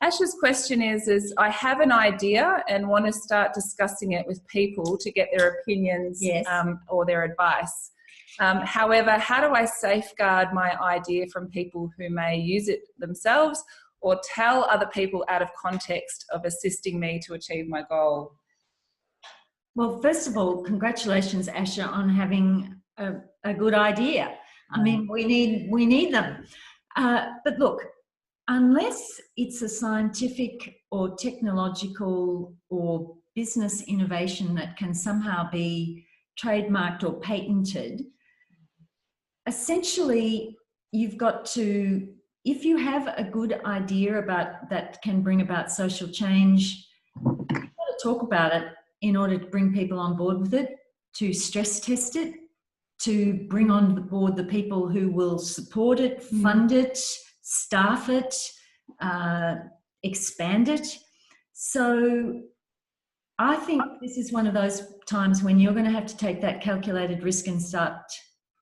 Ash's question is I have an idea and want to start discussing it with people to get their opinions or their advice. However, how do I safeguard my idea from people who may use it themselves or tell other people out of context of assisting me to achieve my goal? Well, first of all, congratulations, Asha, on having a good idea. I mean, we need them. But look, unless it's a scientific or technological or business innovation that can somehow be trademarked or patented, essentially you've got to, if you have a good idea about that can bring about social change, you've got to talk about it in order to bring people on board with it, to stress test it, to bring on board the people who will support it, fund it, staff it, expand it. So I think this is one of those times when you're going to have to take that calculated risk and start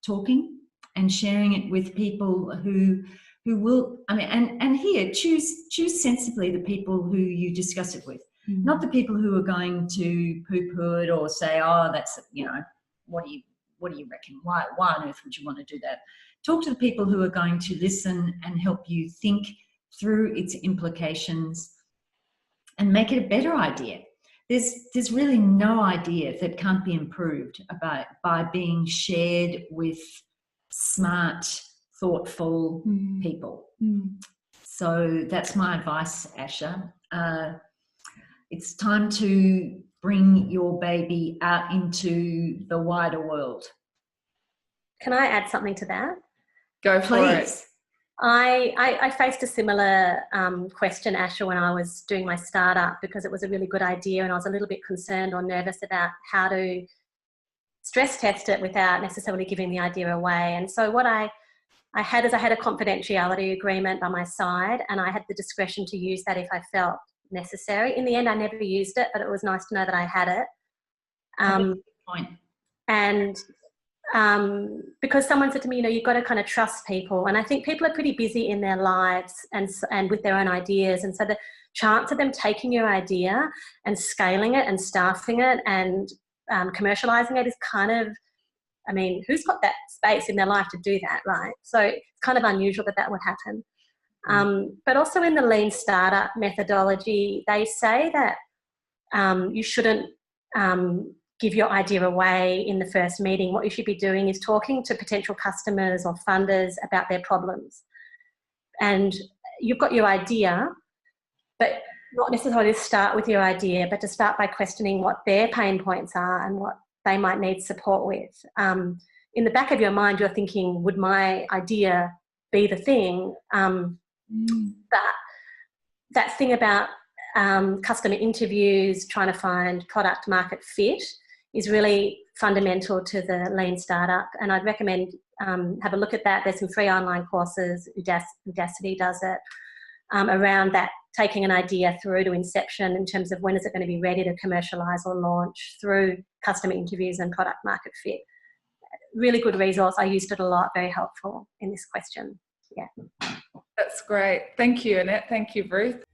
talking and sharing it with people who will, I mean, and here, choose sensibly the people who you discuss it with, not the people who are going to poo-poo it or say, oh, that's, you know, what do you reckon? Why on earth would you want to do that? Talk to the people who are going to listen and help you think through its implications and make it a better idea. There's really no idea that can't be improved by being shared with smart, thoughtful people. So that's my advice, Asha. It's time to bring your baby out into the wider world. Can I add something to that? Go for it. I faced a similar question, Asha, when I was doing my startup, because it was a really good idea and I was a little bit concerned or nervous about how to stress test it without necessarily giving the idea away. And so what I had is I had a confidentiality agreement by my side, and I had the discretion to use that if I felt necessary. In the end, I never used it, but it was nice to know that I had it. And because someone said to me, you know, you've got to kind of trust people. And I think people are pretty busy in their lives and with their own ideas. And so the chance of them taking your idea and scaling it and staffing it and commercializing it is kind of, I mean, who's got that space in their life to do that, right? So it's kind of unusual that would happen. But also in the lean startup methodology, they say that you shouldn't give your idea away in the first meeting. What you should be doing is talking to potential customers or funders about their problems. And you've got your idea, but not necessarily to start with your idea, but to start by questioning what their pain points are and what they might need support with. In the back of your mind, you're thinking, would my idea be the thing? But that thing about customer interviews, trying to find product market fit is really fundamental to the lean startup. And I'd recommend have a look at that. There's some free online courses, Udacity does it, around that, taking an idea through to inception in terms of when is it going to be ready to commercialise or launch, through customer interviews and product market fit. Really good resource. I used it a lot, very helpful in this question. Yeah. That's great. Thank you, Annette. Thank you, Ruth.